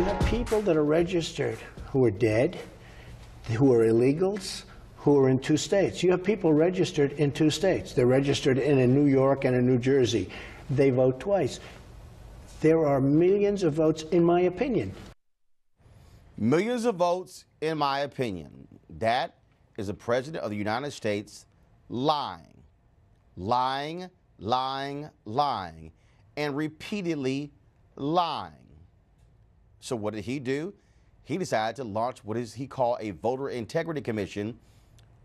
You have people that are registered who are dead, who are illegals, who are in 2 states. You have people registered in 2 states. They're registered in New York and in New Jersey. They vote twice. There are millions of votes, in my opinion. Millions of votes, in my opinion. That is the President of the United States lying, lying, lying, lying, and repeatedly lying. So what did he do? He decided to launch what he called a voter integrity commission,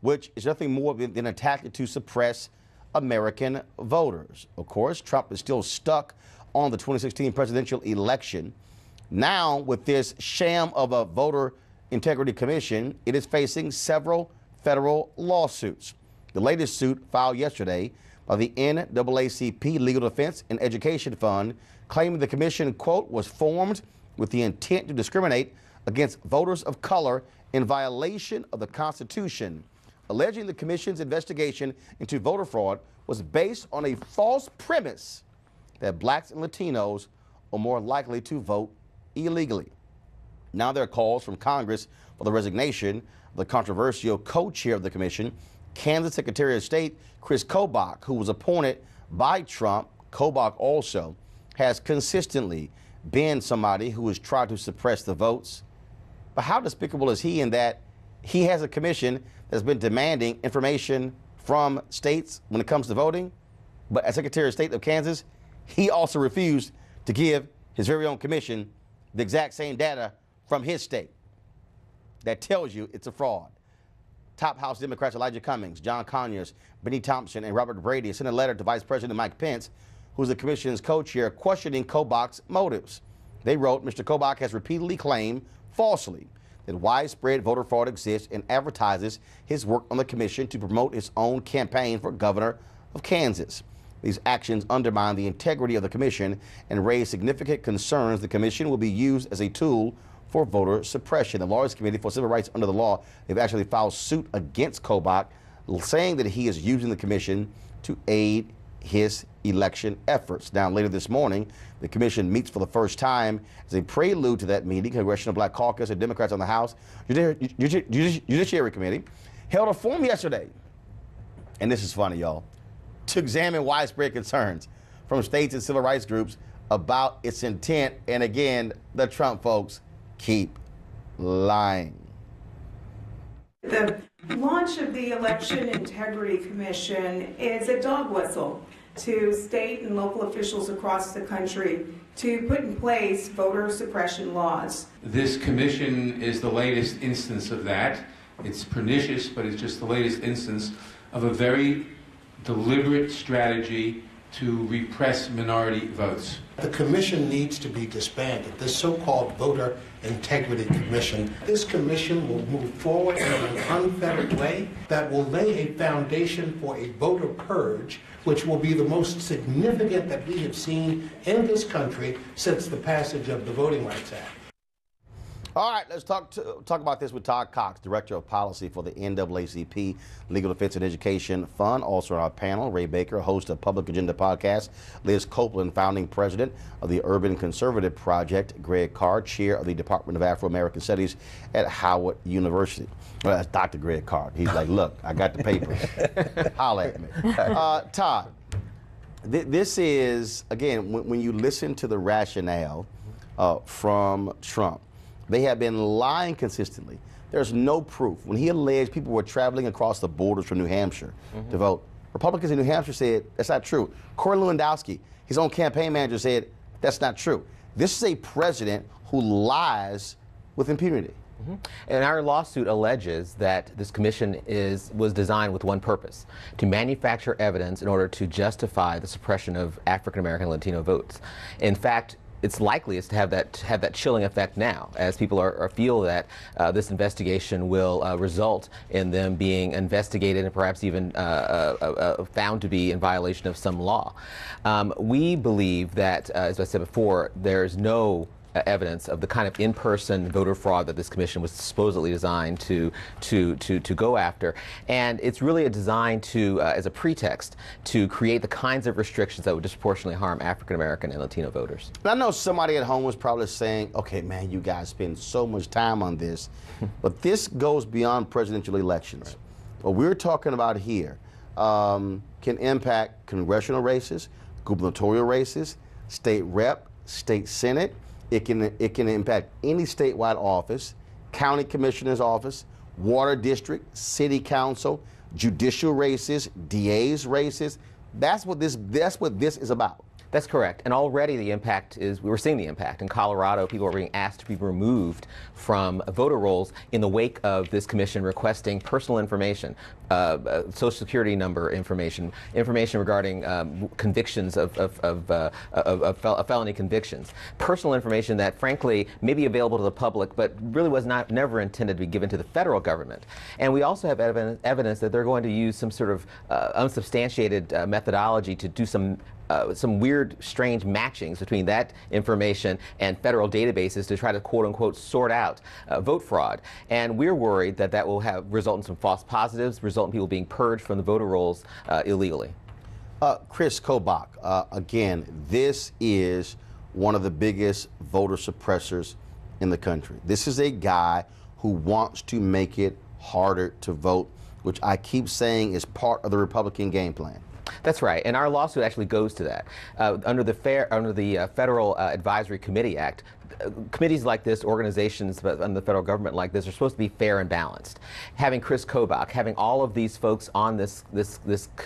which is nothing more than a tactic to suppress American voters. Of course, Trump is still stuck on the 2016 presidential election. Now, with this sham of a voter integrity commission, it is facing several federal lawsuits. The latest suit filed yesterday by the NAACP Legal Defense and Education Fund, claiming the commission, quote, was formed with the intent to discriminate against voters of color in violation of the Constitution, alleging the commission's investigation into voter fraud was based on a false premise that blacks and Latinos are more likely to vote illegally. Now there are calls from Congress for the resignation of the controversial co-chair of the commission, Kansas Secretary of State Chris Kobach, who was appointed by Trump. Kobach also has consistently been somebody who has tried to suppress the votes. But how despicable is he in that he has a commission that's been demanding information from states when it comes to voting, but as Secretary of State of Kansas, he also refused to give his very own commission the exact same data from his state. That tells you it's a fraud. Top House Democrats Elijah Cummings, John Conyers, Benny Thompson, and Robert Brady sent a letter to Vice President Mike Pence, who's the commission's co-chair, questioning Kobach's motives. They wrote, Mr. Kobach has repeatedly claimed, falsely, that widespread voter fraud exists and advertises his work on the commission to promote his own campaign for governor of Kansas. These actions undermine the integrity of the commission and raise significant concerns the commission will be used as a tool for voter suppression. The Lawyers Committee for Civil Rights under the law, they've actually filed suit against Kobach, saying that he is using the commission to aid his election efforts. Now, later this morning, the commission meets for the first time. As a prelude to that meeting, Congressional Black Caucus and Democrats on the House Judiciary Committee held a forum yesterday, and this is funny, y'all, to examine widespread concerns from states and civil rights groups about its intent. And again, the Trump folks keep lying. The launch of the Election Integrity Commission is a dog whistle to state and local officials across the country to put in place voter suppression laws. This commission is the latest instance of that. It's pernicious, but it's just the latest instance of a very deliberate strategy to repress minority votes. The commission needs to be disbanded, this so-called Voter Integrity Commission. This commission will move forward in an unfettered way that will lay a foundation for a voter purge, which will be the most significant that we have seen in this country since the passage of the Voting Rights Act. All right, let's talk about this with Todd Cox, Director of Policy for the NAACP Legal Defense and Education Fund. Also on our panel, Ray Baker, host of Public Agenda Podcast, Liz Copeland, founding president of the Urban Conservative Project, Greg Carr, chair of the Department of Afro-American Studies at Howard University. Well, that's Dr. Greg Carr. He's like, look, I got the papers. Holla at me. Todd, this is, again, when you listen to the rationale from Trump, they have been lying consistently. There's no proof. When he alleged people were traveling across the borders from New Hampshire to vote, Republicans in New Hampshire said that's not true. Corey Lewandowski, his own campaign manager, said that's not true. This is a president who lies with impunity. And our lawsuit alleges that this commission was designed with one purpose: to manufacture evidence in order to justify the suppression of African American and Latino votes. In fact, it's likely to have that chilling effect now, as people feel that this investigation will result in them being investigated and perhaps even found to be in violation of some law. We believe that, as I said before, there's no evidence of the kind of in-person voter fraud that this commission was supposedly designed to go after. And it's really designed to, as a pretext, to create the kinds of restrictions that would disproportionately harm African American and Latino voters. I know somebody at home was probably saying, okay, man, you guys spend so much time on this, but this goes beyond presidential elections. What we're talking about here can impact congressional races, gubernatorial races, state rep, state senate. It can impact any statewide office, county commissioner's office, water district, city council, judicial races, DA's races. That's what this is about. That's correct. And already the impact is, we're seeing the impact. In Colorado, people are being asked to be removed from voter rolls in the wake of this commission requesting personal information, social security number information, information regarding convictions of felony convictions. Personal information that, frankly, may be available to the public, but really was never intended to be given to the federal government. And we also have evidence that they're going to use some sort of unsubstantiated methodology to do some weird, strange matchings between that information and federal databases to try to, quote-unquote, sort out vote fraud. And we're worried that that will result in some false positives, result in people being purged from the voter rolls illegally. Chris Kobach, again, this is one of the biggest voter suppressors in the country. This is a guy who wants to make it harder to vote, which I keep saying is part of the Republican game plan. That's right, and our lawsuit actually goes to that. Under the Federal Advisory Committee Act, committees like this, organizations under the federal government like this, are supposed to be fair and balanced. Having Chris Kobach, having all of these folks on this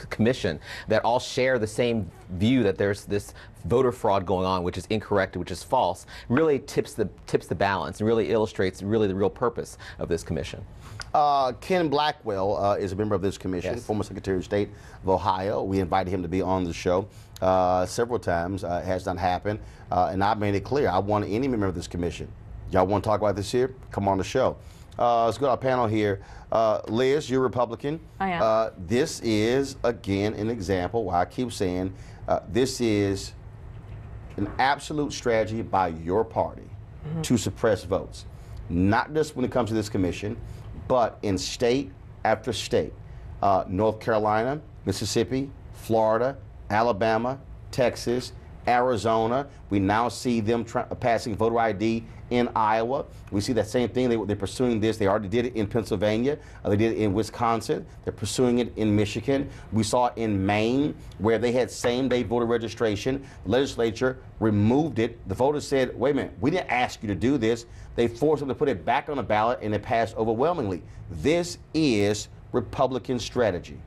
commission that all share the same view that there's this voter fraud going on, which is incorrect, which is false, really tips the balance and really illustrates really the real purpose of this commission. Ken Blackwell is a member of this commission, yes. Former Secretary of State of Ohio. We invited him to be on the show several times. It has not happened. And I made it clear, I want any member of this commission. Y'all want to talk about this here? Come on the show. Let's go to our panel here. Liz, you're Republican. I am. This is, again, an example why I keep saying this is an absolute strategy by your party to suppress votes. Not just when it comes to this commission, but in state after state. North Carolina, Mississippi, Florida, Alabama, Texas, Arizona. We now see them passing voter ID in Iowa. We see that same thing. They're pursuing this. They already did it in Pennsylvania. They did it in Wisconsin. They're pursuing it in Michigan. We saw it in Maine, where they had same-day voter registration. The legislature removed it. The voters said, wait a minute, we didn't ask you to do this. They forced them to put it back on the ballot, and it passed overwhelmingly. This is Republican strategy.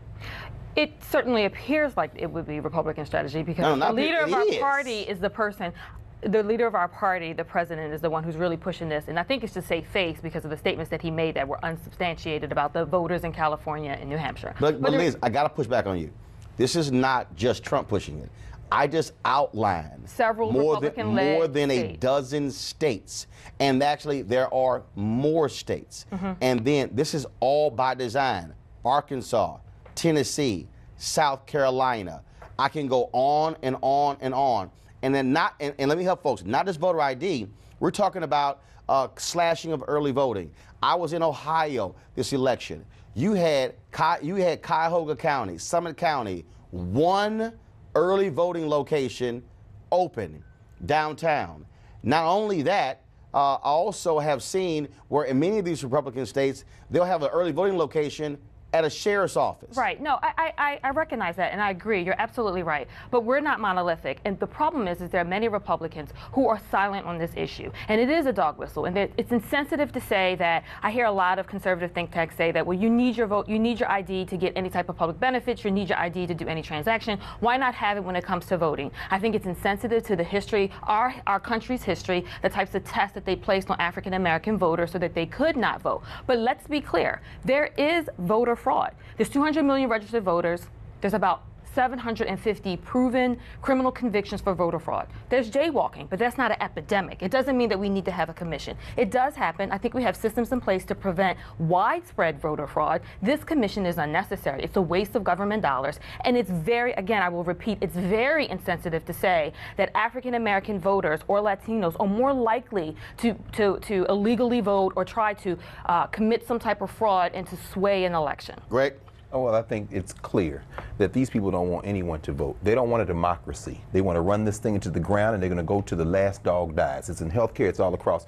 It certainly appears like it would be Republican strategy because the leader of our party is the person. The leader of our party, the president, is the one who's really pushing this. And I think it's to save face because of the statements that he made that were unsubstantiated about the voters in California and New Hampshire. But Liz, I got to push back on you. This is not just Trump pushing it. I just outlined several more than a dozen states. And actually, there are more states. And then this is all by design. Arkansas, Tennessee, South Carolina. I can go on and on and on. And then and let me help folks, not just voter ID, we're talking about slashing of early voting. I was in Ohio this election. You had Cuyahoga County, Summit County, one early voting location open downtown. Not only that, I also have seen where in many of these Republican states, they'll have an early voting location at a sheriff's office. Right. No, I recognize that, and I agree. You're absolutely right. But we're not monolithic. And the problem is there are many Republicans who are silent on this issue. And it is a dog whistle. And it's insensitive to say that. I hear a lot of conservative think tanks say that, well, you need your vote, you need your ID to get any type of public benefits, you need your ID to do any transaction. Why not have it when it comes to voting? I think it's insensitive to the history, our country's history, the types of tests that they placed on African American voters so that they could not vote. But let's be clear, there is voter fraud. There's 200 million registered voters. There's about 750 proven criminal convictions for voter fraud. There's jaywalking, but that's not an epidemic. It doesn't mean that we need to have a commission. It does happen. I think we have systems in place to prevent widespread voter fraud. This commission is unnecessary. It's a waste of government dollars. And it's very, again, I will repeat, it's very insensitive to say that African American voters or Latinos are more likely to illegally vote or try to commit some type of fraud and to sway an election. Greg? Oh, well, I think it's clear that these people don't want anyone to vote. They don't want a democracy. They want to run this thing into the ground, and they're going to go to the last dog dies. It's in healthcare. It's all across.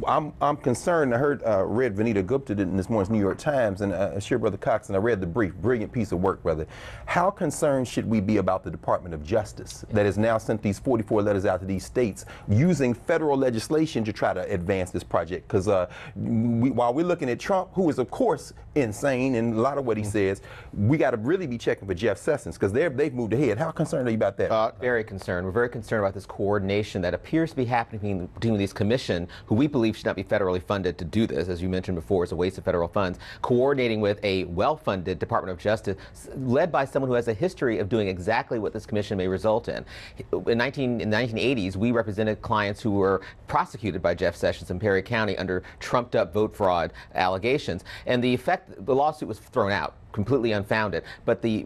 I'm concerned. I read Vanita Gupta did in this morning's New York Times, and sure, Brother Cox, and I read the brief. Brilliant piece of work, brother. How concerned should we be about the Department of Justice that has now sent these 44 letters out to these states using federal legislation to try to advance this project? Because while we're looking at Trump, who is, of course, insane in a lot of what he says, we got to really be checking for Jeff Sessions, because they've moved ahead. How concerned are you about that? Very concerned. We're very concerned about this coordination that appears to be happening between these commission, who we believe should not be federally funded to do this. As you mentioned before, it's a waste of federal funds, coordinating with a well-funded Department of Justice led by someone who has a history of doing exactly what this commission may result in. In the 1980s, we represented clients who were prosecuted by Jeff Sessions in Perry County under trumped-up vote fraud allegations, and the lawsuit was thrown out, completely unfounded, but the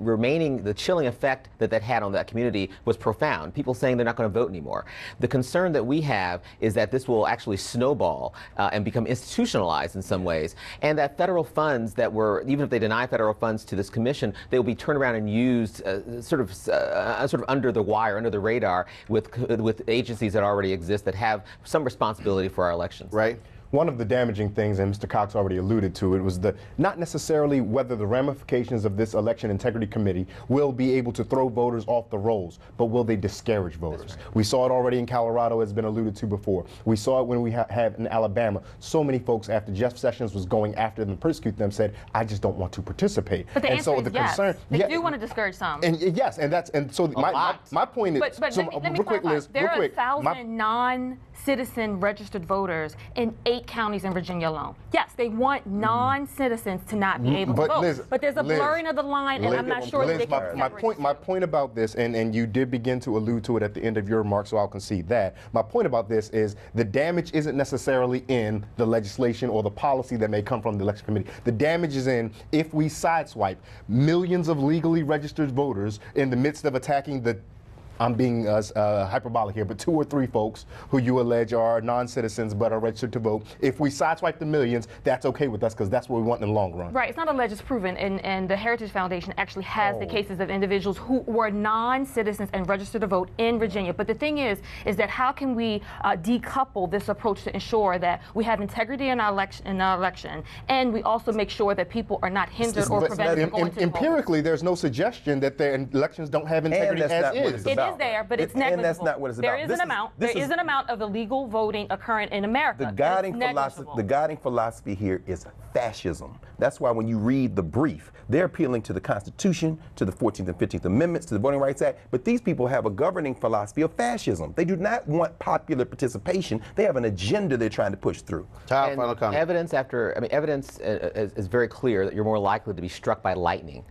chilling effect that had on that community was profound. People saying they're not going to vote anymore. The concern that we have is that this will actually snowball and become institutionalized in some ways, and that federal funds that were, even if they deny federal funds to this commission, they will be turned around and used sort of under the wire, under the radar, with agencies that already exist that have some responsibility for our elections. Right. One of the damaging things, and Mr. Cox already alluded to it, was not necessarily whether the ramifications of this election integrity committee will be able to throw voters off the rolls, but will they discourage voters? Right. We saw it already in Colorado, as been alluded to before. We saw it when we have in Alabama. So many folks, after Jeff Sessions was going after them and persecute them, said, "I just don't want to participate." But the answer is yes. They do want to discourage some. And yes, and so my point is. But so let me clarify. There are 1,000 non-citizen registered voters in 8 counties in Virginia alone. Yes, they want non-citizens to not be able to vote. Liz, but there's a blurring of the line, and I'm not sure that they can my point about this, and you did begin to allude to it at the end of your remarks, so I'll concede that. My point about this is the damage isn't necessarily in the legislation or the policy that may come from the election committee. The damage is in if we sideswipe millions of legally registered voters in the midst of attacking the, I'm being hyperbolic here, but 2 or 3 folks who you allege are non-citizens but are registered to vote. If we sideswipe the millions, that's okay with us, because that's what we want in the long run. Right, it's not alleged, it's proven, and the Heritage Foundation actually has the cases of individuals who were non-citizens and registered to vote in Virginia. But the thing is that how can we decouple this approach to ensure that we have integrity in our election, and we also make sure that people are not hindered or prevented from going to the polls? Empirically, there's no suggestion that their elections don't have integrity as is. It is there, but it's negligible. And that's not what it's about. There is an amount of illegal voting occurring in America. The guiding philosophy here is fascism. That's why when you read the brief, they're appealing to the Constitution, to the 14th and 15th Amendments, to the Voting Rights Act, but these people have a governing philosophy of fascism. They do not want popular participation. They have an agenda they're trying to push through. Final comment. Evidence is very clear that you're more likely to be struck by lightning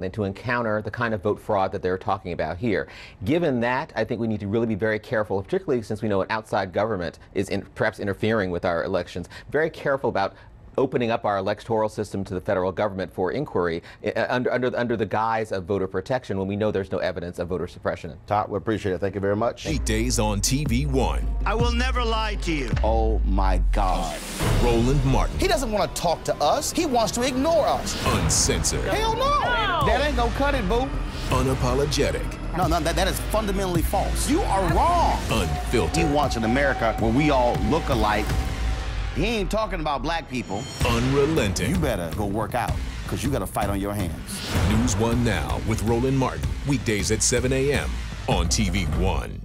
than to encounter the kind of vote fraud that they're talking about here. Given that, I think we need to really be very careful, particularly since we know an outside government is perhaps interfering with our elections, very careful about opening up our electoral system to the federal government for inquiry under the guise of voter protection when we know there's no evidence of voter suppression. Todd, we appreciate it. Thank you very much. Weekdays on TV One. I will never lie to you. Oh my God. Roland Martin. He doesn't want to talk to us. He wants to ignore us. Uncensored. Hell no. That ain't gonna cut it, boo. Unapologetic. No, that is fundamentally false. You are wrong. Unfiltered. He wants an America where we all look alike. He ain't talking about black people. Unrelenting. You better go work out, because you got a fight on your hands. NewsOne Now with Roland Martin. Weekdays at 7 a.m. on TV One.